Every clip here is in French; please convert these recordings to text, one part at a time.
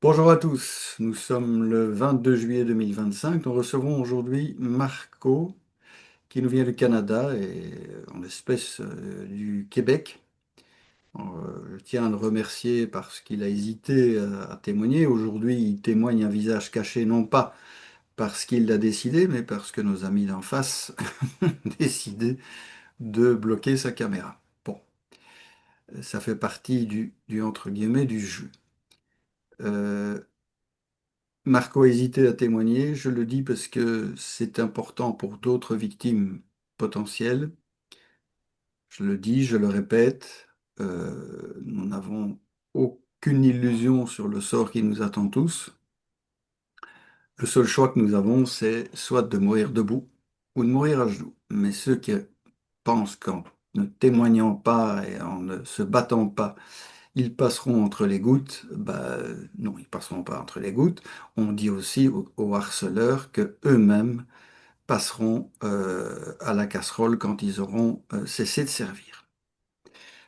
Bonjour à tous, nous sommes le 22 juillet 2025. Nous recevons aujourd'hui Marco qui nous vient du Canada et en espèce du Québec. Je tiens à le remercier parce qu'il a hésité à témoigner. Aujourd'hui, il témoigne un visage caché, non pas parce qu'il l'a décidé, mais parce que nos amis d'en face ont décidé de bloquer sa caméra. Bon, ça fait partie du entre guillemets du jeu. Euh, Marco a hésité à témoigner, je le dis parce que c'est important pour d'autres victimes potentielles. Je le dis, je le répète, nous n'avons aucune illusion sur le sort qui nous attend tous. Le seul choix que nous avons, c'est soit de mourir debout ou de mourir à genoux. Mais ceux qui pensent qu'en ne témoignant pas et en ne se battant pas, ils passeront entre les gouttes, bah, non, ils passeront pas entre les gouttes. On dit aussi aux harceleurs que eux-mêmes passeront à la casserole quand ils auront cessé de servir.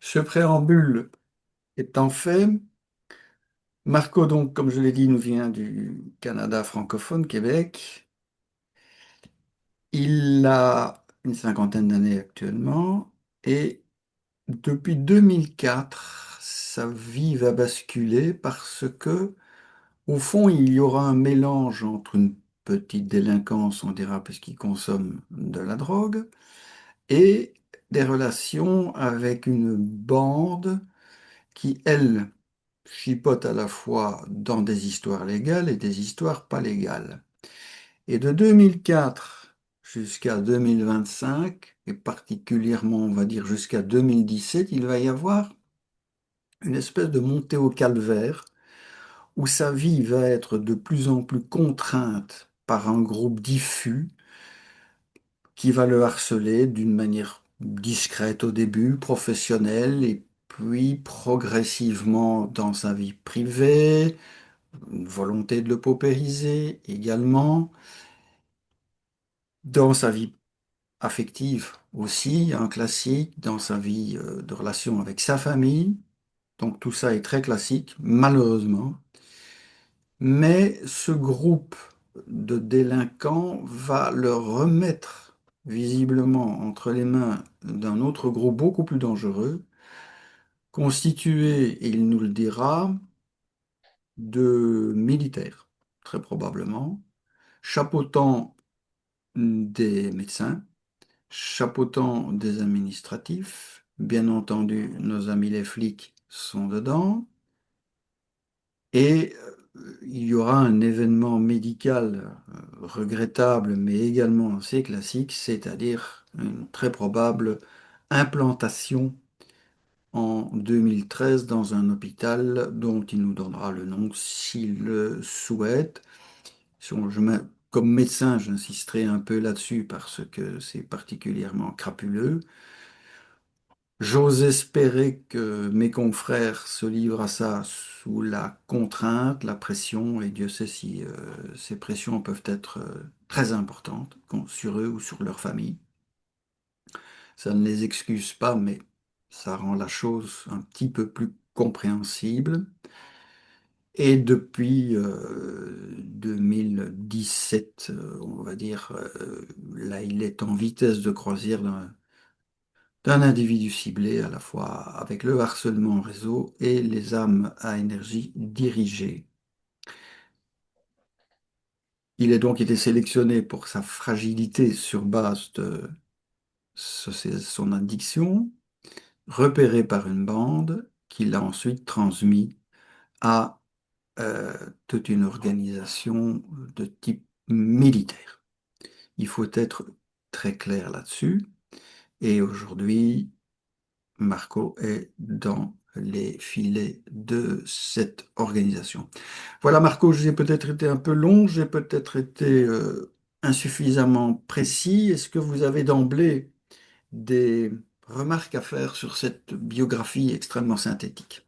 Ce préambule étant fait, Marco, donc, comme je l'ai dit, nous vient du Canada francophone, Québec. Il a une cinquantaine d'années actuellement et depuis 2004, sa vie va basculer parce que, au fond, il y aura un mélange entre une petite délinquance, on dira, parce qu'il consomme de la drogue, et des relations avec une bande qui, elle, chipote à la fois dans des histoires légales et des histoires pas légales. Et de 2004 jusqu'à 2025, et particulièrement, on va dire, jusqu'à 2017, il va y avoir une espèce de montée au calvaire où sa vie va être de plus en plus contrainte par un groupe diffus qui va le harceler d'une manière discrète au début, professionnelle, et puis progressivement dans sa vie privée, une volonté de le paupériser également, dans sa vie affective aussi, un classique, dans sa vie de relation avec sa famille. Donc tout ça est très classique, malheureusement. Mais ce groupe de délinquants va le remettre visiblement entre les mains d'un autre groupe beaucoup plus dangereux, constitué, et il nous le dira, de militaires, très probablement, chapeautant des médecins, chapeautant des administratifs. Bien entendu, nos amis les flics sont dedans. Et il y aura un événement médical regrettable, mais également assez classique, c'est-à-dire une très probable implantation en 2013 dans un hôpital dont il nous donnera le nom s'il le souhaite. Comme médecin, j'insisterai un peu là-dessus parce que c'est particulièrement crapuleux. J'ose espérer que mes confrères se livrent à ça sous la contrainte, la pression, et Dieu sait si ces pressions peuvent être très importantes sur eux ou sur leur famille. Ça ne les excuse pas, mais ça rend la chose un petit peu plus compréhensible. Et depuis 2017, on va dire, là, il est en vitesse de croisière d'un individu ciblé à la fois avec le harcèlement en réseau et les armes à énergie dirigée. Il a donc été sélectionné pour sa fragilité sur base de son addiction, repéré par une bande qui l'a ensuite transmis à euh, toute une organisation de type militaire. Il faut être très clair là-dessus. Et aujourd'hui, Marco est dans les filets de cette organisation. Voilà, Marco, j'ai peut-être été un peu long, j'ai peut-être été insuffisamment précis. Est-ce que vous avez d'emblée des remarques à faire sur cette biographie extrêmement synthétique?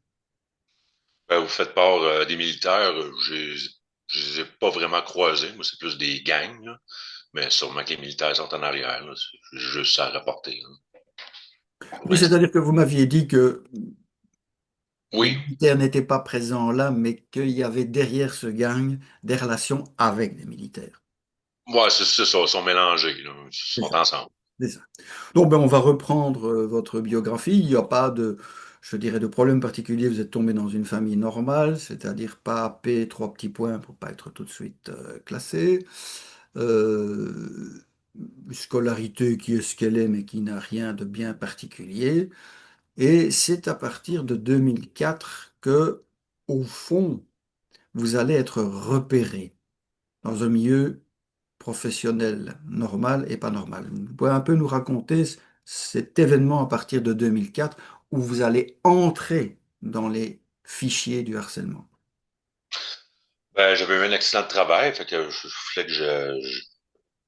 Vous faites part des militaires, je les ai pas vraiment croisés. Moi, c'est plus des gangs, là. Mais sûrement que les militaires sont en arrière, là. C'est juste ça à rapporter, là, pour Oui, l'instant. c'est-à-dire que vous m'aviez dit que Les Oui, militaires n'étaient pas présents là, mais qu'il y avait derrière ce gang des relations avec des militaires. ouais, c'est ça, ils sont mélangés, là. Ils C'est sont ça. ensemble. C'est ça. Donc, ben, on va reprendre votre biographie. Il n'y a pas de, je dirais, de problème particulier. Vous êtes tombé dans une famille normale, c'est-à-dire pas P, trois petits points pour pas être tout de suite classé. Euh, Scolarité qui est ce qu'elle est, mais qui n'a rien de bien particulier. Et c'est à partir de 2004 que, au fond, vous allez être repéré dans un milieu professionnel normal et pas normal. Vous pouvez un peu nous raconter cet événement à partir de 2004 où vous allez entrer dans les fichiers du harcèlement. Ben, j'avais eu un accident de travail, fait que je voulais que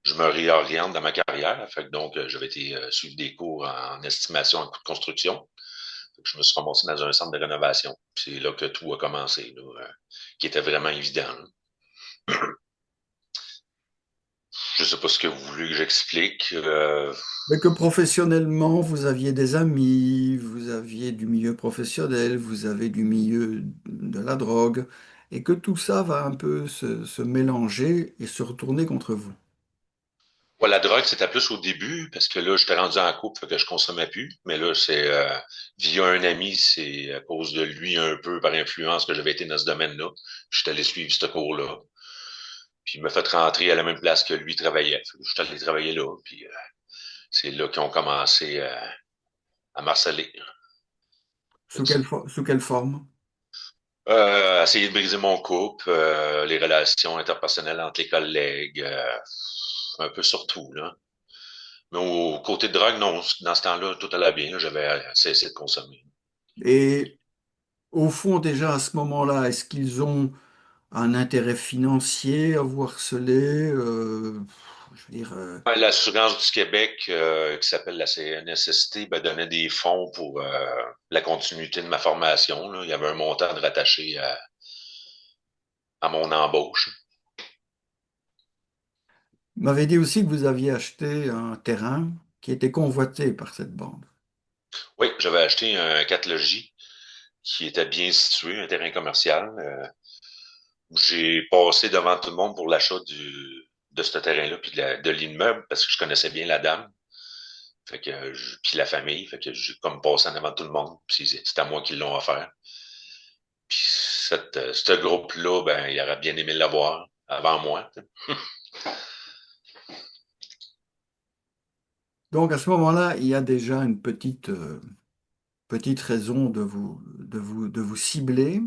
je me réoriente dans ma carrière. Fait que donc, j'avais été suivre des cours en estimation en coût de construction. Fait que je me suis ramassé dans un centre de rénovation. Puis c'est là que tout a commencé, là, qui était vraiment évident, là. Je sais pas ce que vous voulez que j'explique. Mais que professionnellement, vous aviez des amis, vous aviez du milieu professionnel, vous avez du milieu de la drogue, et que tout ça va un peu se mélanger et se retourner contre vous. Ouais, la drogue, c'était plus au début, parce que là, j'étais rendu en couple, fait que je consommais plus. Mais là, c'est via un ami, c'est à cause de lui un peu par influence que j'avais été dans ce domaine-là. Je suis allé suivre ce cours-là. Puis il m'a fait rentrer à la même place que lui travaillait. Fait que je suis allé travailler là. Puis c'est là qu'ils ont commencé à m'harceler. Sous sous quelle forme? Essayer de briser mon couple, les relations interpersonnelles entre les collègues, un peu surtout, là. Mais au côté de drogue, non, dans ce temps-là, tout allait bien, là, j'avais cessé de consommer. Et au fond, déjà à ce moment-là, est-ce qu'ils ont un intérêt financier à vous harceler? Je veux dire, Ouais, l'assurance du Québec, qui s'appelle la CNSST, ben, donnait des fonds pour la continuité de ma formation, là. Il y avait un montant de rattaché à mon embauche. vous m'avez dit aussi que vous aviez acheté un terrain qui était convoité par cette bande. Oui, j'avais acheté un 4 logis qui était bien situé, un terrain commercial. J'ai passé devant tout le monde pour l'achat de ce terrain-là, puis de l'immeuble, parce que je connaissais bien la dame, fait que, puis la famille, fait que j'ai comme passé en avant de tout le monde, puis c'est à moi qu'ils l'ont offert. Puis ce groupe-là, ben, il aurait bien aimé l'avoir avant moi. Donc à ce moment-là, il y a déjà une petite raison de vous cibler.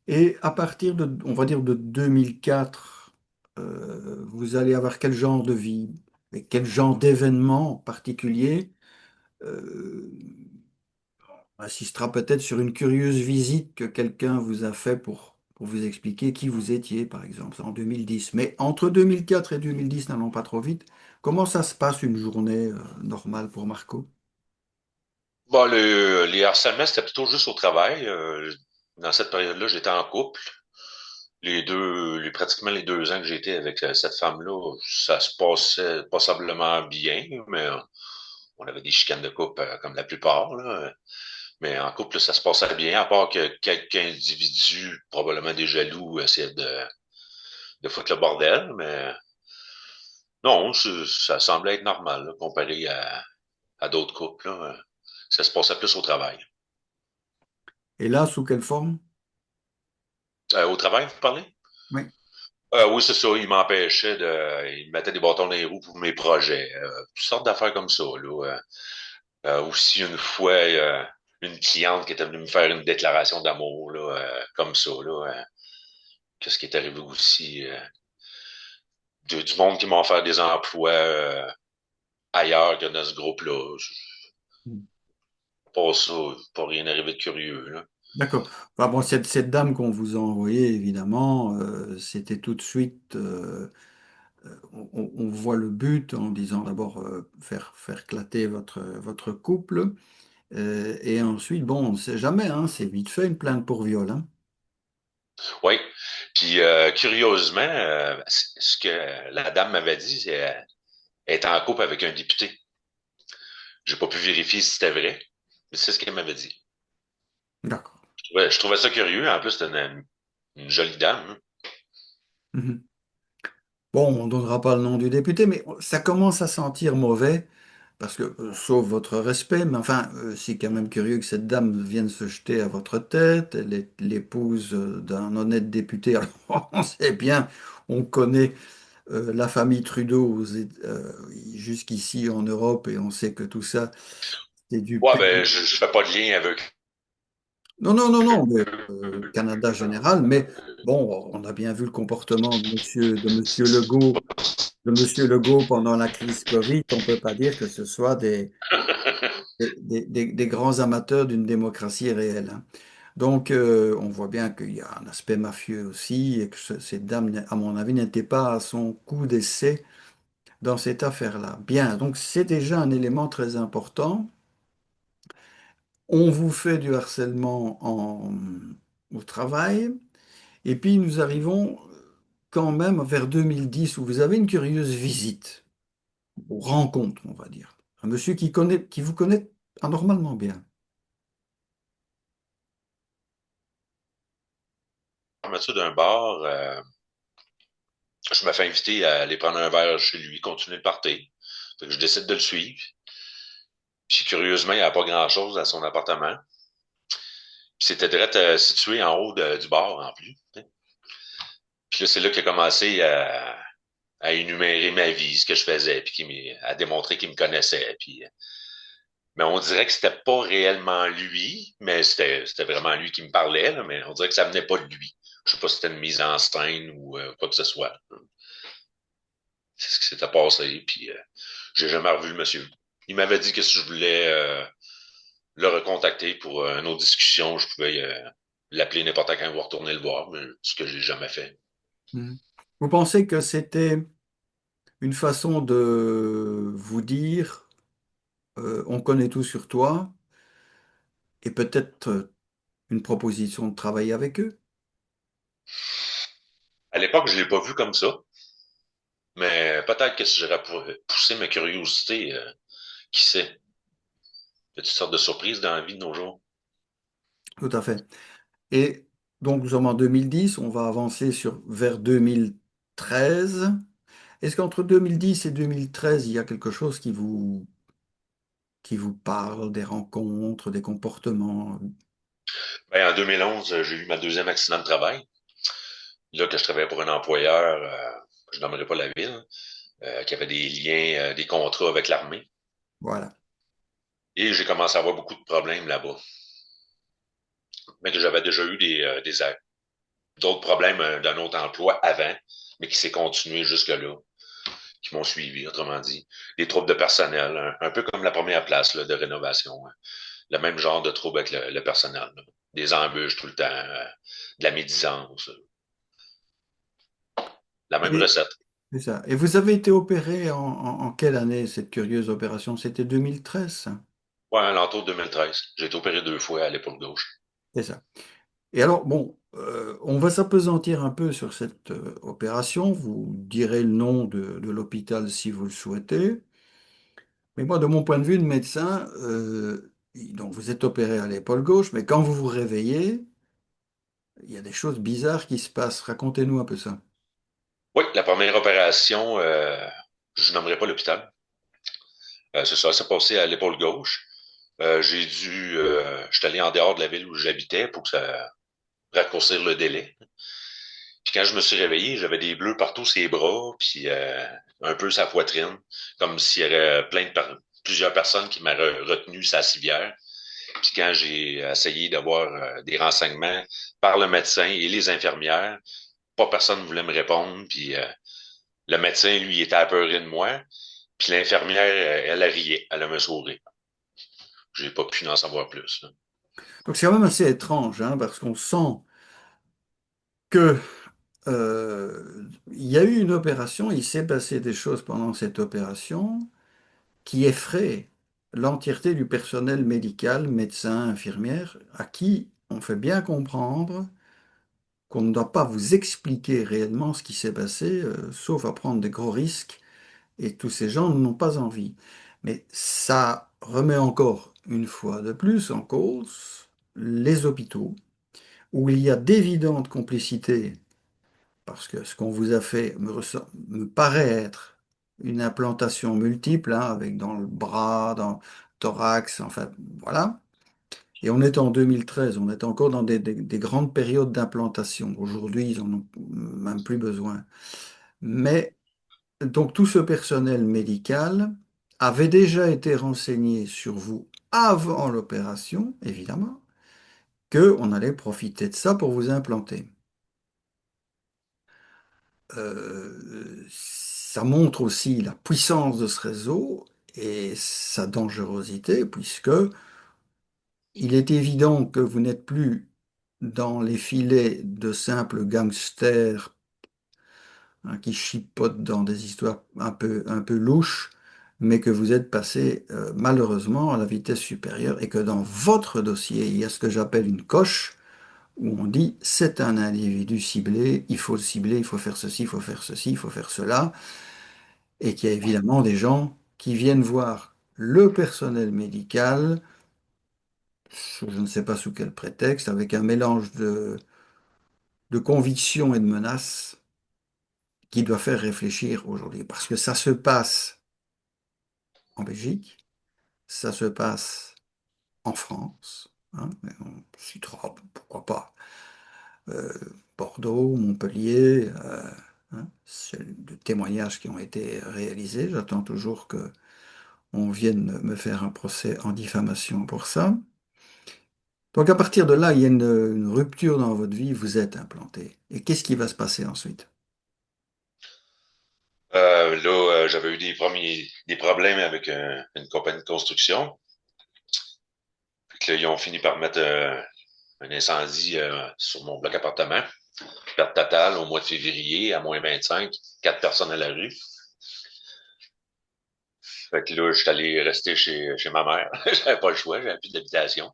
Et à partir de, on va dire, de 2004, vous allez avoir quel genre de vie et quel genre d'événement particulier on assistera peut-être sur une curieuse visite que quelqu'un vous a fait pour vous expliquer qui vous étiez, par exemple, en 2010. Mais entre 2004 et 2010, n'allons pas trop vite, comment ça se passe une journée normale pour Marco? Bon, les harcèlements, c'était plutôt juste au travail. Dans cette période-là, j'étais en couple. Pratiquement les 2 ans que j'étais avec cette femme-là, ça se passait passablement bien, mais on avait des chicanes de couple comme la plupart, là. Mais en couple, ça se passait bien, à part que quelques individus, probablement des jaloux, essayaient de foutre le bordel, mais non, ça semblait être normal, là, comparé à d'autres couples, là. Ça se passait plus au travail. Et là, sous quelle forme? Au travail, vous parlez? Oui. Oui, c'est ça. Il m'empêchait il me mettait des bâtons dans les roues pour mes projets. Toutes sortes d'affaires comme ça, là. Aussi, une fois, une cliente qui était venue me faire une déclaration d'amour, là, comme ça, là. Qu'est-ce qui est arrivé aussi? Du monde qui m'a offert des emplois ailleurs que dans ce groupe-là. Pas ça, pas rien arrivé de curieux, là. D'accord. Enfin, bon, cette dame qu'on vous a envoyée, évidemment, c'était tout de suite, on voit le but en disant d'abord faire éclater votre couple. Et ensuite, bon, on ne sait jamais, hein, c'est vite fait une plainte pour viol, hein. Oui. Puis, curieusement, ce que la dame m'avait dit, c'est elle est en couple avec un député. J'ai pas pu vérifier si c'était vrai, mais c'est ce qu'elle m'avait dit. D'accord. Ouais, je trouvais ça curieux. En plus, c'était une jolie dame, hein. Mhm. Bon, on ne donnera pas le nom du député, mais ça commence à sentir mauvais, parce que, sauf votre respect, mais enfin, c'est quand même curieux que cette dame vienne se jeter à votre tête. Elle est l'épouse d'un honnête député. Alors, on sait bien, on connaît la famille Trudeau jusqu'ici en Europe, et on sait que tout ça, c'est du Ouais, pays. ben, je fais pas de lien avec Non, non, non, non, mais Canada général, mais bon, on a bien vu le comportement de monsieur Legault pendant la crise Covid. On ne peut pas dire que ce soit des grands amateurs d'une démocratie réelle, hein. Donc, on voit bien qu'il y a un aspect mafieux aussi et que cette dame, à mon avis, n'était pas à son coup d'essai dans cette affaire-là. Bien, donc c'est déjà un élément très important. On vous fait du harcèlement au travail. Et puis nous arrivons quand même vers 2010 où vous avez une curieuse visite, ou rencontre, on va dire. Un monsieur qui vous connaît anormalement bien. la fermeture d'un bar. Je me fais inviter à aller prendre un verre chez lui, continuer le party. Fait que je décide de le suivre. Puis curieusement, il n'y a pas grand-chose à son appartement. Puis c'était direct situé en haut du bar en plus, t'sais. Puis là, c'est là qu'il a commencé à énumérer ma vie, ce que je faisais, puis à démontrer qu'il me connaissait. Puis, mais on dirait que c'était pas réellement lui, mais c'était vraiment lui qui me parlait, là, mais on dirait que ça venait pas de lui. Je sais pas si c'était une mise en scène ou quoi que ce soit. C'est ce qui s'était passé, puis j'ai jamais revu le monsieur. Il m'avait dit que si je voulais le recontacter pour une autre discussion, je pouvais l'appeler n'importe quand ou retourner le voir, mais ce que j'ai jamais fait. Mhm. Vous pensez que c'était une façon de vous dire, on connaît tout sur toi, et peut-être une proposition de travailler avec eux? À l'époque, je l'ai pas vu comme ça, mais peut-être que si j'aurais poussé ma curiosité, qui sait, il y a toutes sortes de surprises dans la vie de nos jours. Tout à fait. Et donc nous sommes en 2010, on va avancer vers 2013. Est-ce qu'entre 2010 et 2013, il y a quelque chose qui vous parle, des rencontres, des comportements? Ben, en 2011, j'ai eu ma deuxième accident de travail. Là, que je travaillais pour un employeur, je nommerai pas la ville, qui avait des liens, des contrats avec l'armée. Voilà. Et j'ai commencé à avoir beaucoup de problèmes là-bas. Mais que j'avais déjà eu d'autres problèmes d'un autre emploi avant, mais qui s'est continué jusque-là, qui m'ont suivi, autrement dit. Des troubles de personnel, un peu comme la première place là, de rénovation, hein. Le même genre de troubles avec le personnel, là. Des embûches tout le temps, de la médisance, la même Et, recette. c'est ça. Et vous avez été opéré en quelle année, cette curieuse opération? C'était 2013, ça? Ouais, à l'entour de 2013. J'ai été opéré 2 fois à l'épaule gauche. C'est ça. Et alors, bon, on va s'appesantir un peu sur cette opération. Vous direz le nom de l'hôpital si vous le souhaitez. Mais moi, de mon point de vue de médecin, donc vous êtes opéré à l'épaule gauche, mais quand vous vous réveillez, il y a des choses bizarres qui se passent. Racontez-nous un peu ça. Oui, la première opération, je nommerai pas l'hôpital. C'est ça, c'est passé à l'épaule gauche. Je suis allé en dehors de la ville où j'habitais pour que ça raccourcir le délai. Puis quand je me suis réveillé, j'avais des bleus partout sur les bras, puis un peu sa poitrine, comme s'il y avait plusieurs personnes qui m'auraient retenu sa civière. Puis quand j'ai essayé d'avoir des renseignements par le médecin et les infirmières, pas personne ne voulait me répondre. Puis le médecin, lui, était apeuré de moi. Puis l'infirmière, elle a rié, elle a me souri. J'ai pas pu en savoir plus, là. Donc c'est quand même assez étrange, hein, parce qu'on sent que il y a eu une opération, il s'est passé des choses pendant cette opération qui effraient l'entièreté du personnel médical, médecins, infirmières, à qui on fait bien comprendre qu'on ne doit pas vous expliquer réellement ce qui s'est passé, sauf à prendre des gros risques, et tous ces gens n'ont pas envie. Mais ça remet encore une fois de plus en cause les hôpitaux. où il y a d'évidentes complicités, parce que ce qu'on vous a fait me paraît être une implantation multiple, hein, avec dans le bras, dans le thorax, enfin voilà. Et on est en 2013, on est encore dans des grandes périodes d'implantation. Aujourd'hui, ils en ont même plus besoin. Mais donc tout ce personnel médical avait déjà été renseigné sur vous avant l'opération, évidemment, qu'on allait profiter de ça pour vous implanter. Ça montre aussi la puissance de ce réseau et sa dangerosité, puisque il est évident que vous n'êtes plus dans les filets de simples gangsters, hein, qui chipotent dans des histoires un peu louches, mais que vous êtes passé malheureusement à la vitesse supérieure et que dans votre dossier, il y a ce que j'appelle une coche où on dit c'est un individu ciblé, il faut le cibler, il faut faire ceci, il faut faire ceci, il faut faire cela, et qu'il y a évidemment des gens qui viennent voir le personnel médical, je ne sais pas sous quel prétexte, avec un mélange de conviction et de menaces qui doit faire réfléchir aujourd'hui. Parce que ça se passe en Belgique, ça se passe en France, hein, mais on citera, pourquoi pas, euh, Bordeaux, Montpellier, hein, c'est des témoignages qui ont été réalisés. J'attends toujours que on vienne me faire un procès en diffamation pour ça. Donc à partir de là, il y a une rupture dans votre vie, vous êtes implanté. Et qu'est-ce qui va se passer ensuite? J'avais eu des problèmes avec une compagnie de construction. Puis que là, ils ont fini par mettre un incendie sur mon bloc appartement. Perte totale au mois de février à -25, 4 personnes à la rue. Fait que là, je suis allé rester chez ma mère. J'avais pas le choix, j'avais plus d'habitation.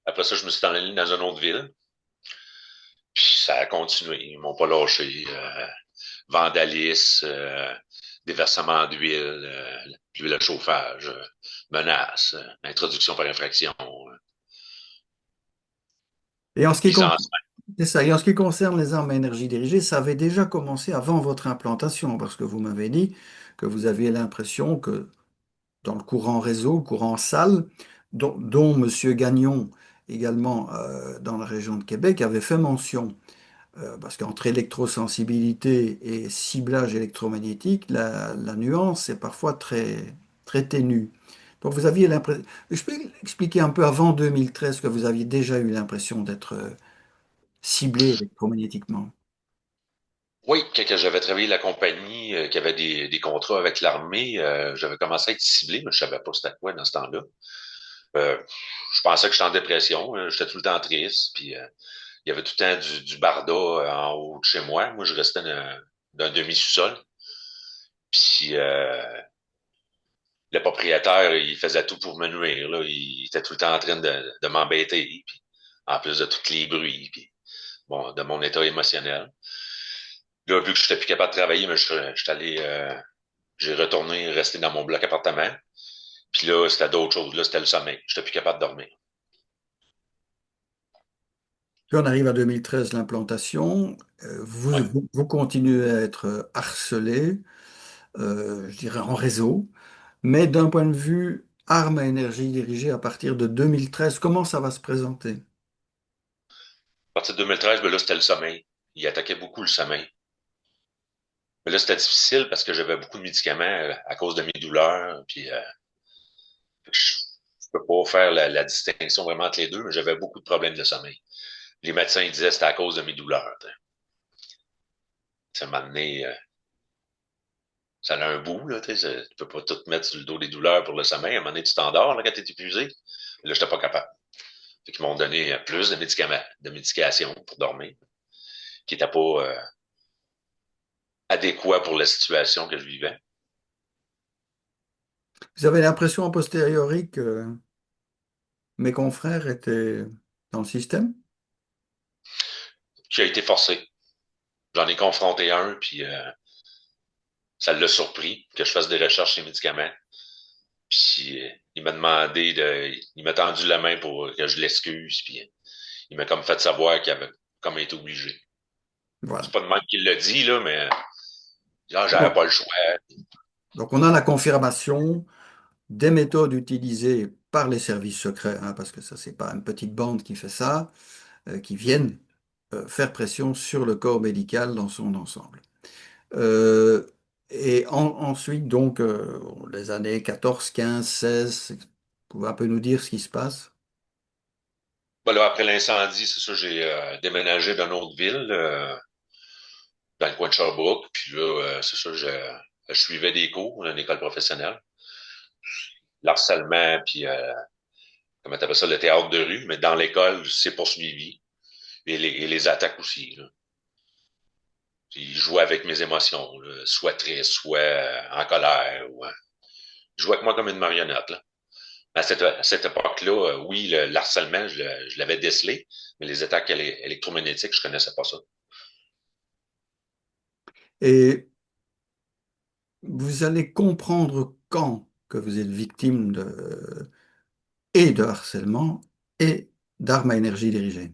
Après ça, je me suis allé dans une autre ville. Puis ça a continué. Ils m'ont pas lâché. Vandalisme, déversement d'huile à chauffage, menaces, introduction par infraction, Et en ce qui mise con- en C'est ça. Et en ce qui concerne les armes à énergie dirigée, ça avait déjà commencé avant votre implantation, parce que vous m'avez dit que vous aviez l'impression que dans le courant réseau, le courant salle, dont M. Gagnon, également dans la région de Québec, avait fait mention. Parce qu'entre électrosensibilité et ciblage électromagnétique, la nuance est parfois très ténue. Donc vous aviez l'impression... Je peux expliquer un peu avant 2013 que vous aviez déjà eu l'impression d'être ciblé électromagnétiquement. Oui, quand j'avais travaillé la compagnie qui avait des contrats avec l'armée, j'avais commencé à être ciblé, mais je savais pas c'était quoi dans ce temps-là. Euh, je pensais que j'étais en dépression, j'étais tout le temps triste, puis il y avait tout le temps du barda en haut de chez moi. Moi, je restais d'un demi-sous-sol. Puis le propriétaire, il faisait tout pour me nuire. Là. Il était tout le temps en train de m'embêter. Puis, en plus de tous les bruits, puis bon, de mon état émotionnel. Là, vu que je n'étais plus capable de travailler, mais je allé, j'ai retourné rester dans mon bloc appartement. Puis là, c'était d'autres choses. Là, c'était le sommeil. Je n'étais plus capable de dormir. Puis on arrive à 2013, l'implantation. Ouais. Vous continuez à être harcelé, je dirais en réseau. Mais d'un point de vue armes à énergie dirigée à partir de 2013, comment ça va se présenter? À partir de 2013, ben là, c'était le sommeil. Il attaquait beaucoup le sommeil. Mais là, c'était difficile parce que j'avais beaucoup de médicaments à cause de mes douleurs. Puis je peux pas faire la distinction vraiment entre les deux, mais j'avais beaucoup de problèmes de sommeil. Les médecins ils disaient que c'était à cause de mes douleurs. Ça m'a donné, ça a un bout, là, tu peux pas tout mettre sur le dos des douleurs pour le sommeil. À un moment donné, tu t'endors là, quand t'es épuisé. Là, j'étais pas capable. Fait qu'ils m'ont donné plus de médicaments, de médication pour dormir, qui n'étaient pas adéquats pour la situation que je vivais. Vous avez l'impression a posteriori que mes confrères étaient dans le système? J'ai été forcé. J'en ai confronté un, puis ça l'a surpris que je fasse des recherches sur les médicaments. Puis il m'a demandé il m'a tendu la main pour que je l'excuse, puis il m'a comme fait savoir qu'il avait comme été obligé. C'est Voilà. pas de même qu'il l'a dit, là, mais là, j'avais Donc, pas le choix. donc on a la confirmation des méthodes utilisées par les services secrets, hein, parce que ça, c'est pas une petite bande qui fait ça, qui viennent faire pression sur le corps médical dans son ensemble. Euh, ensuite, donc, les années 14, 15, 16, vous pouvez un peu nous dire ce qui se passe? Ben là, après l'incendie, c'est ça, j'ai déménagé dans une autre ville, dans le coin de Sherbrooke. Puis là, c'est ça, je suivais des cours dans une école professionnelle. L'harcèlement, puis comment t'appelles ça, le théâtre de rue, mais dans l'école, c'est poursuivi. Et les attaques aussi, là. Il jouait avec mes émotions, là, soit triste, soit en colère. Il jouait avec moi comme une marionnette. Là. À cette époque-là, oui, l'harcèlement, je l'avais décelé, mais les attaques électromagnétiques, je connaissais pas ça. Et vous allez comprendre quand que vous êtes victime et de harcèlement et d'armes à énergie dirigée.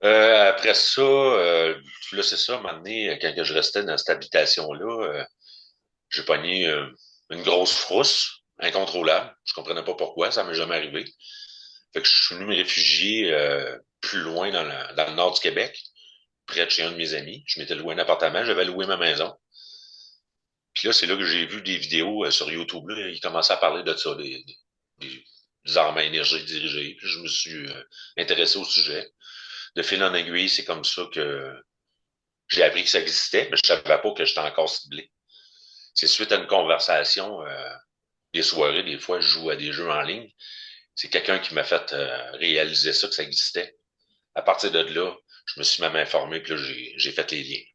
Après ça, là, c'est ça, un moment donné, quand je restais dans cette habitation-là, j'ai pogné une grosse frousse incontrôlable. Je comprenais pas pourquoi, ça m'est jamais arrivé. Fait que je suis venu me réfugier plus loin dans le nord du Québec, près de chez un de mes amis. Je m'étais loué un appartement, j'avais loué ma maison. Puis là, c'est là que j'ai vu des vidéos sur YouTube. Là, ils commençaient à parler de ça, des armes à énergie dirigée. Puis je me suis intéressé au sujet. De fil en aiguille, c'est comme ça que j'ai appris que ça existait, mais je savais pas que j'étais encore ciblé. C'est suite à une conversation, des soirées, des fois, je joue à des jeux en ligne. C'est quelqu'un qui m'a fait réaliser ça, que ça existait. À partir de là, je me suis même informé, puis là, j'ai fait les liens.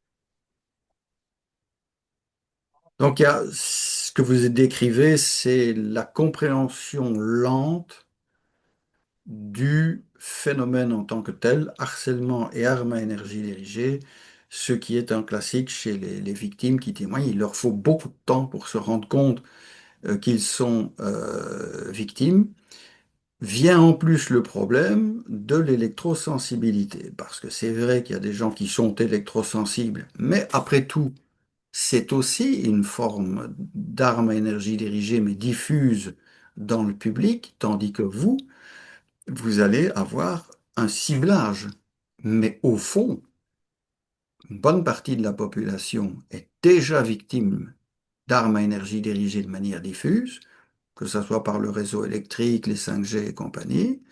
Donc, ce que vous décrivez, c'est la compréhension lente du phénomène en tant que tel, harcèlement et armes à énergie dirigée, ce qui est un classique chez les victimes qui témoignent. Il leur faut beaucoup de temps pour se rendre compte qu'ils sont victimes. Vient en plus le problème de l'électrosensibilité, parce que c'est vrai qu'il y a des gens qui sont électrosensibles, mais après tout, c'est aussi une forme d'arme à énergie dirigée, mais diffuse dans le public, tandis que vous allez avoir un ciblage. Mais au fond, une bonne partie de la population est déjà victime d'armes à énergie dirigée de manière diffuse, que ce soit par le réseau électrique, les 5G et compagnie.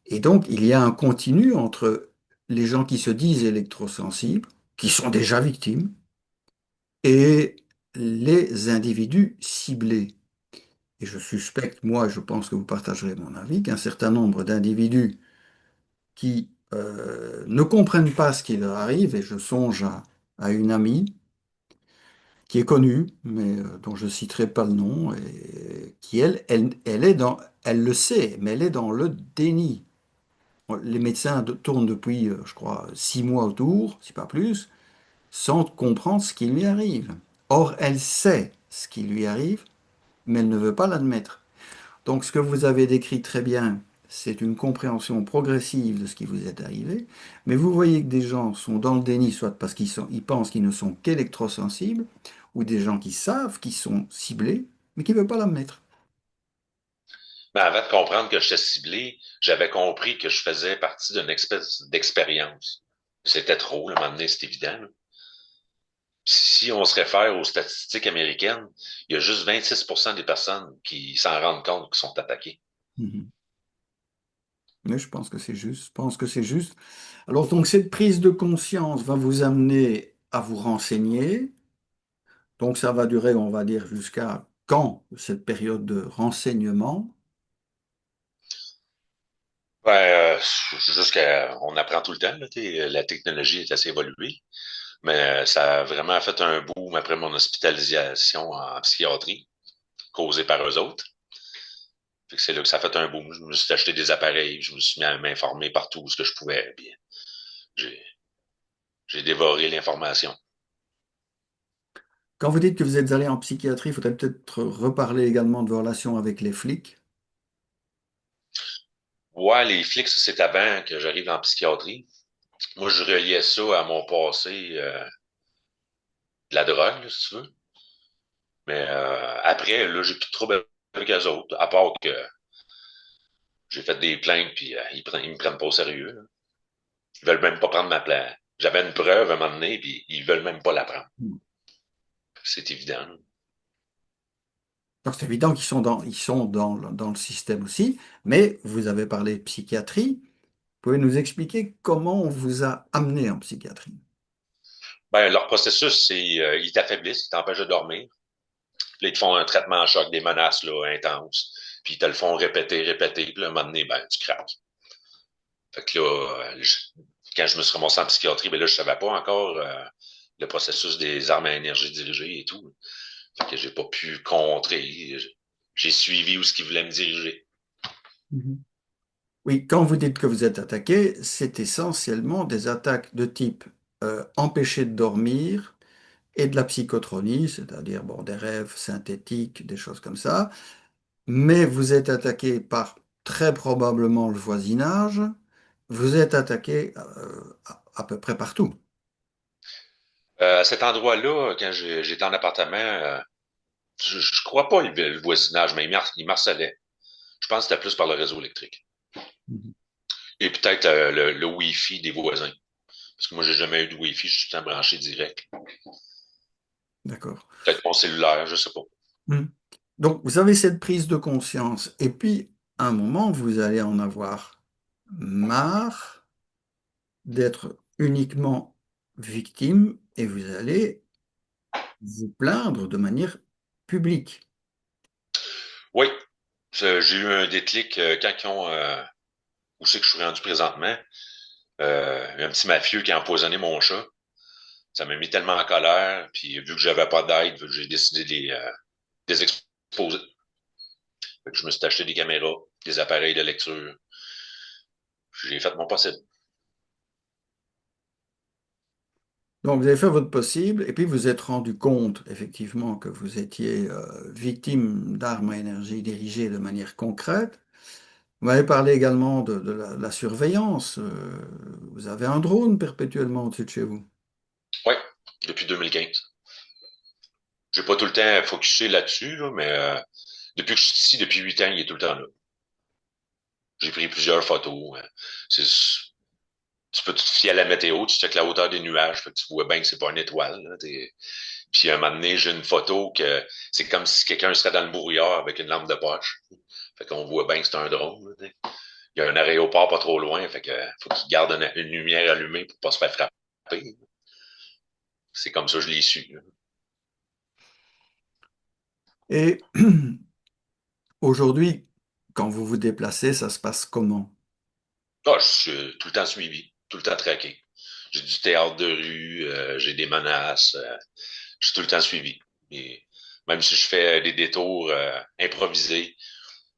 Et donc, il y a un continu entre les gens qui se disent électrosensibles, qui sont déjà victimes, et les individus ciblés. Et je suspecte, moi, je pense que vous partagerez mon avis, qu'un certain nombre d'individus qui ne comprennent pas ce qui leur arrive, et je songe à une amie qui est connue, mais dont je ne citerai pas le nom, et qui, elle est elle le sait, mais elle est dans le déni. Les médecins tournent depuis, je crois, 6 mois autour, si pas plus, sans comprendre ce qui lui arrive. Or, elle sait ce qui lui arrive, mais elle ne veut pas l'admettre. Donc, ce que vous avez décrit très bien, c'est une compréhension progressive de ce qui vous est arrivé, mais vous voyez que des gens sont dans le déni, soit parce ils pensent qu'ils ne sont qu'électrosensibles, ou des gens qui savent qu'ils sont ciblés, mais qui ne veulent pas l'admettre. Mais avant de comprendre que j'étais ciblé, j'avais compris que je faisais partie d'une espèce d'expérience. C'était trop, là, à un moment donné, c'est évident. Là. Si on se réfère aux statistiques américaines, il y a juste 26% des personnes qui s'en rendent compte qui sont attaquées. Mhm. Mais je pense que c'est juste. Je pense que c'est juste. Alors, donc, cette prise de conscience va vous amener à vous renseigner. Donc, ça va durer, on va dire, jusqu'à quand cette période de renseignement? Ben, on apprend tout le temps, là, la technologie est assez évoluée, mais ça a vraiment fait un boom après mon hospitalisation en psychiatrie, causée par eux autres. Fait que c'est là que ça a fait un boom. Je me suis acheté des appareils, je me suis mis à m'informer partout où ce que je pouvais. Puis j'ai, j'ai dévoré l'information. Quand vous dites que vous êtes allé en psychiatrie, il faudrait peut-être reparler également de vos relations avec les flics. Ouais, les flics, ça, c'est avant que j'arrive en psychiatrie. Moi, je reliais ça à mon passé de la drogue, là, si tu veux. Mais après, là, j'ai plus de trouble avec eux autres, à part que j'ai fait des plaintes, puis ils me prennent pas au sérieux, là. Ils veulent même pas prendre ma plainte. J'avais une preuve à un moment donné, puis ils veulent même pas la prendre. C'est évident. Donc c'est évident qu'ils sont dans le système aussi, mais vous avez parlé de psychiatrie. Vous pouvez nous expliquer comment on vous a amené en psychiatrie? Ben, leur processus, c'est ils t'affaiblissent, ils t'empêchent de dormir. Puis là, ils te font un traitement en choc, des menaces là, intenses. Puis ils te le font répéter, répéter. Puis là, à un moment donné, ben, tu craques. Fait que là, quand je me suis ramassé en psychiatrie, ben là, je savais pas encore le processus des armes à énergie dirigée et tout. Fait que j'ai pas pu contrer. J'ai suivi où ce qu'ils voulaient me diriger. Mhm. Oui, quand vous dites que vous êtes attaqué, c'est essentiellement des attaques de type empêcher de dormir et de la psychotronie, c'est-à-dire bon, des rêves synthétiques, des choses comme ça. Mais vous êtes attaqué par très probablement le voisinage. Vous êtes attaqué à peu près partout. À cet endroit-là, quand j'étais en appartement, je crois pas le voisinage, mais il marcelait. Je pense que c'était plus par le réseau électrique. Mhm. Et peut-être le Wi-Fi des voisins. Parce que moi, j'ai jamais eu de Wi-Fi, je suis tout le temps branché direct. D'accord. Peut-être mon cellulaire, je sais pas. Mhm. Donc, vous avez cette prise de conscience, et puis, à un moment, vous allez en avoir marre d'être uniquement victime, et vous allez vous plaindre de manière publique. Oui, j'ai eu un déclic quand ils ont, où c'est que je suis rendu présentement, un petit mafieux qui a empoisonné mon chat. Ça m'a mis tellement en colère, puis vu que j'avais pas d'aide, vu que j'ai décidé de les exposer. Fait que je me suis acheté des caméras, des appareils de lecture. J'ai fait mon possible. Donc, vous avez fait votre possible, et puis vous êtes rendu compte, effectivement, que vous étiez victime d'armes à énergie dirigées de manière concrète. Vous m'avez parlé également de la surveillance. Vous avez un drone perpétuellement au-dessus de chez vous. Oui, depuis 2015. J'ai pas tout le temps focusé là-dessus, là, mais depuis que je suis ici, depuis 8 ans, il est tout le temps là. J'ai pris plusieurs photos. C'est, tu peux te fier à la météo, tu checkes la hauteur des nuages, fait que tu vois bien que c'est pas une étoile. Là, puis un moment donné, j'ai une photo que c'est comme si quelqu'un serait dans le brouillard avec une lampe de poche. Fait qu'on voit bien que c'est un drone. Là, t'sais. Il y a un aéroport pas trop loin, fait que faut qu'il garde une lumière allumée pour pas se faire frapper. C'est comme ça que je l'ai su. Là. Et aujourd'hui, quand vous vous déplacez, ça se passe comment? Ah, je suis tout le temps suivi, tout le temps traqué. J'ai du théâtre de rue, j'ai des menaces, je suis tout le temps suivi. Et même si je fais des détours improvisés,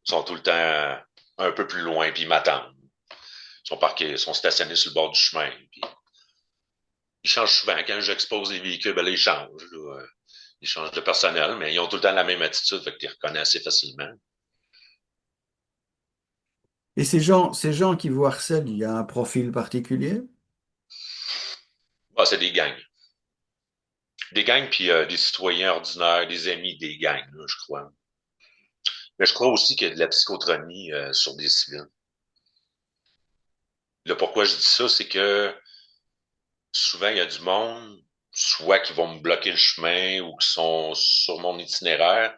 ils sont tout le temps un peu plus loin, puis ils m'attendent. Ils sont parqués, ils sont stationnés sur le bord du chemin. Puis ils changent souvent. Quand j'expose les véhicules, ben là, ils changent. Là. Ils changent de personnel, mais ils ont tout le temps la même attitude, fait que tu les reconnais assez facilement. Et ces gens qui vous harcèlent, il y a un profil particulier? Ah, c'est des gangs. Des gangs, puis des citoyens ordinaires, des amis des gangs, là, je crois. Mais je crois aussi qu'il y a de la psychotronie sur des civils. Là, pourquoi je dis ça, c'est que souvent, il y a du monde, soit qui vont me bloquer le chemin ou qui sont sur mon itinéraire,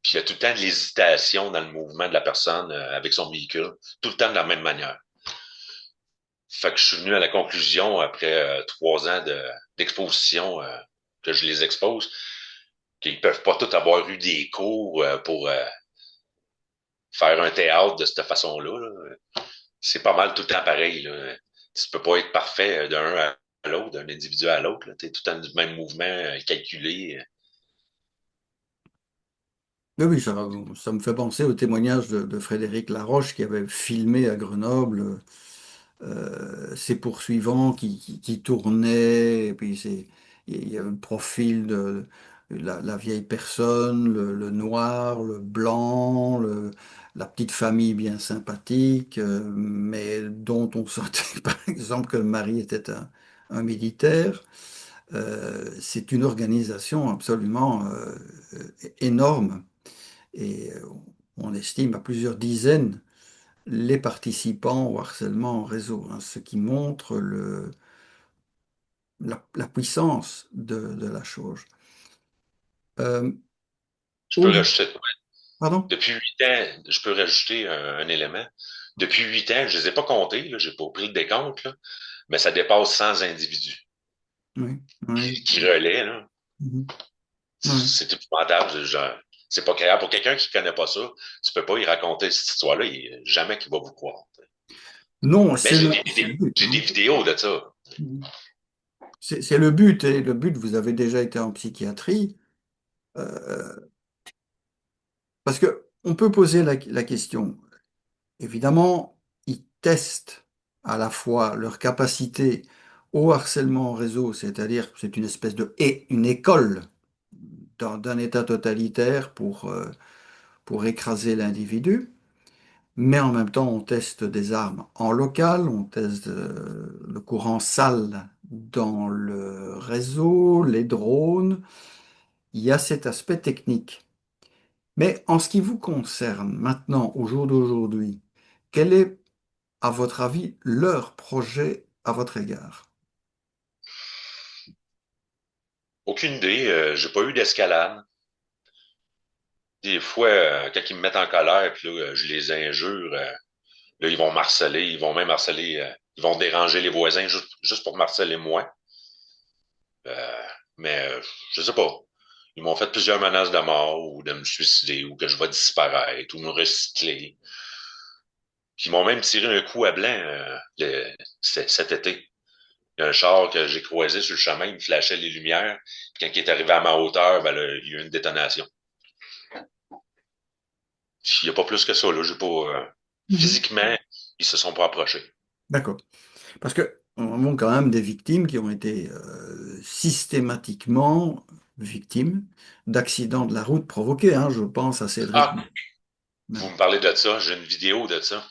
puis il y a tout le temps de l'hésitation dans le mouvement de la personne avec son véhicule, tout le temps de la même manière. Fait que je suis venu à la conclusion, après 3 ans d'exposition, que je les expose, qu'ils peuvent pas tous avoir eu des cours pour faire un théâtre de cette façon-là. Là. C'est pas mal tout le temps pareil. Là. Tu peux pas être parfait d'un à l'autre, d'un individu à l'autre. Tu es tout le temps du même mouvement calculé. Oui, oui, ça me fait penser au témoignage de Frédéric Laroche qui avait filmé à Grenoble ses poursuivants qui tournaient, et puis il y a le profil de la vieille personne, le noir, le blanc, la petite famille bien sympathique, mais dont on sentait par exemple que le mari était un militaire. C'est une organisation absolument énorme et on estime à plusieurs dizaines les participants au harcèlement en réseau, hein, ce qui montre la puissance de la chose. Euh, Je peux au- rajouter, Pardon? depuis 8 ans, je peux rajouter un élément. Depuis 8 ans, je les ai pas comptés, là, j'ai pas pris de décompte, là, mais ça dépasse 100 individus Oui, oui. qui relaient, là. Mhm. Oui. C'est épouvantable. C'est pas créable. Pour quelqu'un qui connaît pas ça, tu peux pas y raconter cette histoire-là, jamais qu'il va vous croire. Non, Mais c'est le but, j'ai des hein. vidéos de ça. Mhm. C'est le but, et le but, vous avez déjà été en psychiatrie, euh, parce que on peut poser la question. Évidemment, ils testent à la fois leur capacité au harcèlement en réseau, c'est-à-dire que c'est une espèce une école d'un État totalitaire pour écraser l'individu, mais en même temps, on teste des armes en local, on teste le courant sale dans le réseau, les drones. Il y a cet aspect technique. Mais en ce qui vous concerne maintenant, au jour d'aujourd'hui, quel est, à votre avis, leur projet à votre égard? Aucune idée. J'ai pas eu d'escalade. Des fois, quand ils me mettent en colère, puis là, je les injure, là, ils vont m'harceler, ils vont même harceler, ils vont déranger les voisins juste pour m'harceler moi. Euh, mais je sais pas. Ils m'ont fait plusieurs menaces de mort ou de me suicider ou que je vais disparaître ou me recycler. Puis ils m'ont même tiré un coup à blanc cet été. Il y a un char que j'ai croisé sur le chemin, il me flashait les lumières. Puis quand il est arrivé à ma hauteur, ben là, il y a eu une détonation. Il n'y a pas plus que ça, là. J'ai pas, Mhm. physiquement, ils se sont pas approchés. D'accord. Parce que on a quand même des victimes qui ont été systématiquement victimes d'accidents de la route provoqués, hein. Je pense à Cédric. Ah, vous me parlez de ça, j'ai une vidéo de ça.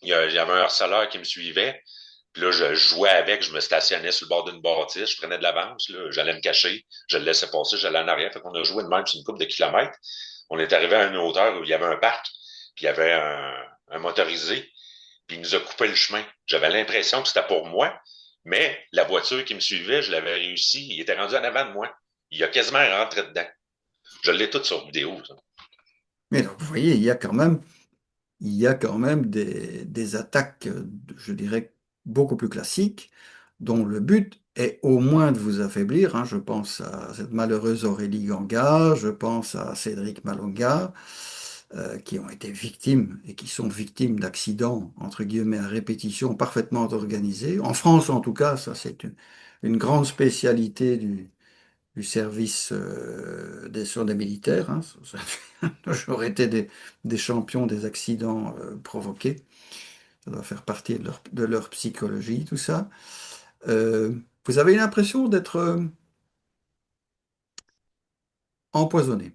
Il y avait un harceleur qui me suivait. Puis là, je jouais avec, je me stationnais sur le bord d'une bâtisse, je prenais de l'avance, là, j'allais me cacher, je le laissais passer, j'allais en arrière. Fait qu'on a joué de même sur une couple de kilomètres. On est arrivé à une hauteur où il y avait un parc, puis il y avait un motorisé, puis il nous a coupé le chemin. J'avais l'impression que c'était pour moi, mais la voiture qui me suivait, je l'avais réussi, il était rendu en avant de moi. Il a quasiment rentré dedans. Je l'ai tout sur vidéo, ça. Mais donc, vous voyez, il y a quand même des attaques, je dirais, beaucoup plus classiques, dont le but est au moins de vous affaiblir, hein. Je pense à cette malheureuse Aurélie Ganga, je pense à Cédric Malonga, qui ont été victimes et qui sont victimes d'accidents, entre guillemets, à répétition, parfaitement organisés. En France, en tout cas, ça c'est une grande spécialité du service des soins des militaires, hein. Ça a toujours été des champions des accidents provoqués. Ça doit faire partie de leur psychologie, tout ça. Vous avez l'impression d'être empoisonné.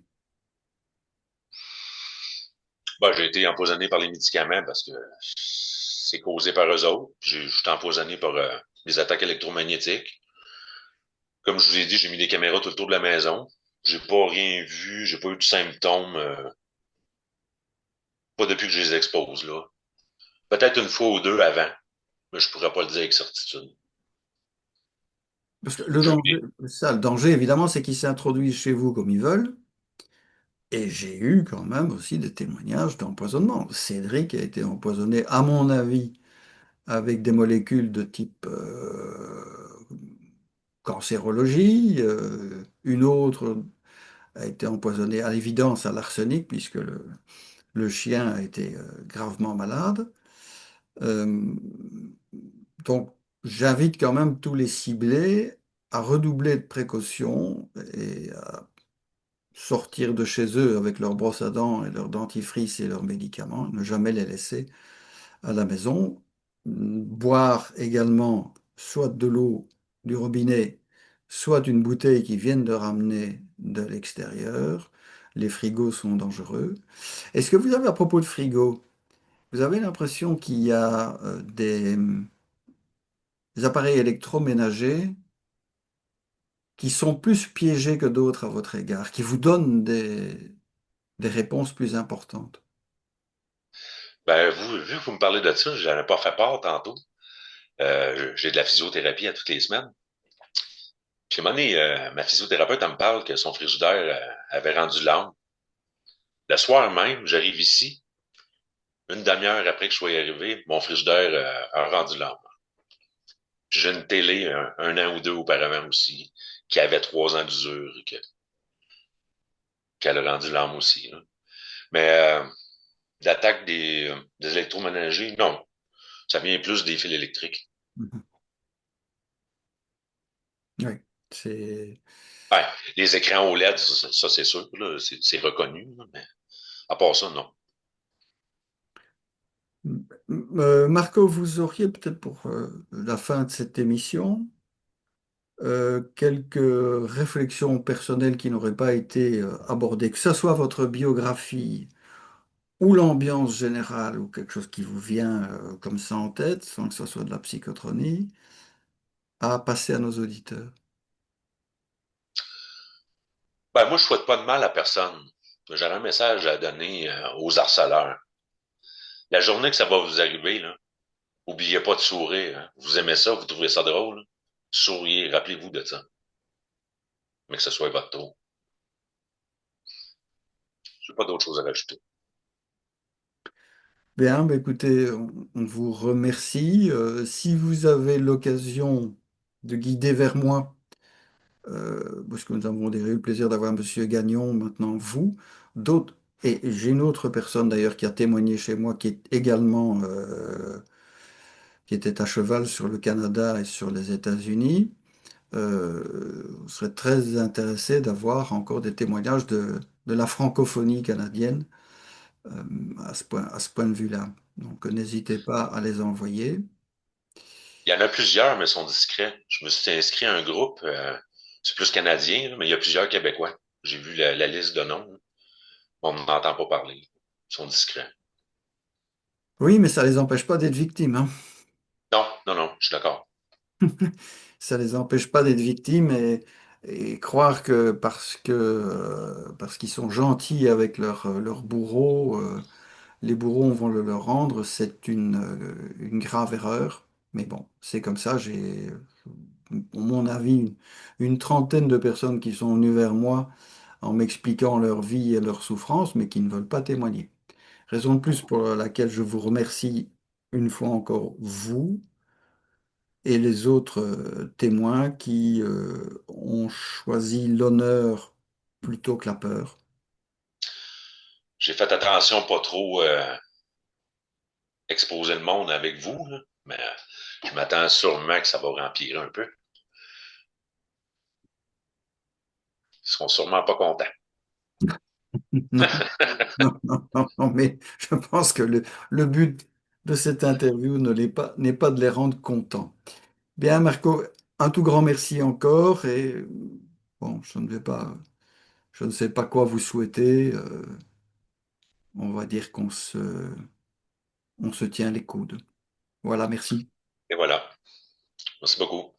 Bon, j'ai été empoisonné par les médicaments parce que c'est causé par eux autres. Je suis empoisonné par les attaques électromagnétiques. Comme je vous ai dit, j'ai mis des caméras tout le tour de la maison. J'ai pas rien vu, j'ai pas eu de symptômes, pas depuis que je les expose, là. Peut-être une fois ou deux avant, mais je pourrais pas le dire avec certitude. Parce que le Je- danger, ça, le danger, évidemment, c'est qu'ils s'introduisent chez vous comme ils veulent. Et j'ai eu quand même aussi des témoignages d'empoisonnement. Cédric a été empoisonné, à mon avis, avec des molécules de type cancérologie. Une autre a été empoisonnée à l'évidence à l'arsenic, puisque le chien a été gravement malade. Euh, donc, j'invite quand même tous les ciblés à redoubler de précautions et à sortir de chez eux avec leur brosse à dents et leur dentifrice et leurs médicaments, ne jamais les laisser à la maison. Boire également soit de l'eau du robinet, soit une bouteille qu'ils viennent de ramener de l'extérieur. les frigos sont dangereux. Est-ce que vous avez, à propos de frigo, vous avez l'impression qu'il y a des appareils électroménagers qui sont plus piégés que d'autres à votre égard, qui vous donnent des réponses plus importantes? Ben, vu que vous me parlez de ça, j'en ai pas fait part tantôt. J'ai de la physiothérapie à toutes les semaines. Puis à un moment donné, ma physiothérapeute, elle me parle que son frigidaire avait rendu l'âme. Le soir même, j'arrive ici, une demi-heure après que je sois arrivé, mon frigidaire a rendu l'âme. J'ai une télé un an ou deux auparavant aussi, qui avait 3 ans d'usure, qu'elle a rendu l'âme aussi, là. Mais l'attaque des électroménagers, non. Ça vient plus des fils électriques. Mhm. Oui, c'est... Ouais, les écrans OLED, ça, c'est sûr, là, c'est reconnu, là, mais à part ça, non. Marco, vous auriez peut-être pour la fin de cette émission quelques réflexions personnelles qui n'auraient pas été abordées, que ce soit votre biographie ou l'ambiance générale ou quelque chose qui vous vient comme ça en tête, sans que ce soit de la psychotronie, à passer à nos auditeurs. Ben, moi, je souhaite pas de mal à personne. J'aurais un message à donner aux harceleurs. La journée que ça va vous arriver, là, oubliez pas de sourire, hein. Vous aimez ça, vous trouvez ça drôle? Souriez, rappelez-vous de ça. Mais que ce soit votre tour. J'ai pas d'autre chose à rajouter. Bien, bah écoutez, on vous remercie. Si vous avez l'occasion de guider vers moi, parce que nous avons déjà eu le plaisir d'avoir Monsieur Gagnon, maintenant vous, d'autres, et j'ai une autre personne d'ailleurs qui a témoigné chez moi, qui est également, qui était à cheval sur le Canada et sur les États-Unis. On serait très intéressé d'avoir encore des témoignages de la francophonie canadienne euh, à ce point de vue-là. Donc n'hésitez pas à les envoyer. Il y en a plusieurs, mais ils sont discrets. Je me suis inscrit à un groupe, c'est plus canadien, là, mais il y a plusieurs Québécois. J'ai vu la liste de noms, là. On n'entend pas parler. Ils sont discrets. Oui, mais ça ne les empêche pas d'être victimes, hein. Non, non, non, je suis d'accord. Ça ne les empêche pas d'être victimes et croire que parce qu'ils sont gentils avec leurs bourreaux, les bourreaux vont le leur rendre, c'est une grave erreur. Mais bon, c'est comme ça. J'ai, pour mon avis, une trentaine de personnes qui sont venues vers moi en m'expliquant leur vie et leurs souffrances, mais qui ne veulent pas témoigner. Raison de plus pour laquelle je vous remercie une fois encore, vous et les autres témoins qui ont choisi l'honneur plutôt que la peur. J'ai fait attention pas trop exposer le monde avec vous, là, mais je m'attends sûrement que ça va empirer un peu. Ils seront sûrement pas contents. Non, non, mais je pense que le but de cette interview n'est pas de les rendre contents. Bien, Marco, un tout grand merci encore et bon, je ne sais pas quoi vous souhaiter. On va dire on se tient les coudes. Voilà, merci. Et voilà. Merci beaucoup.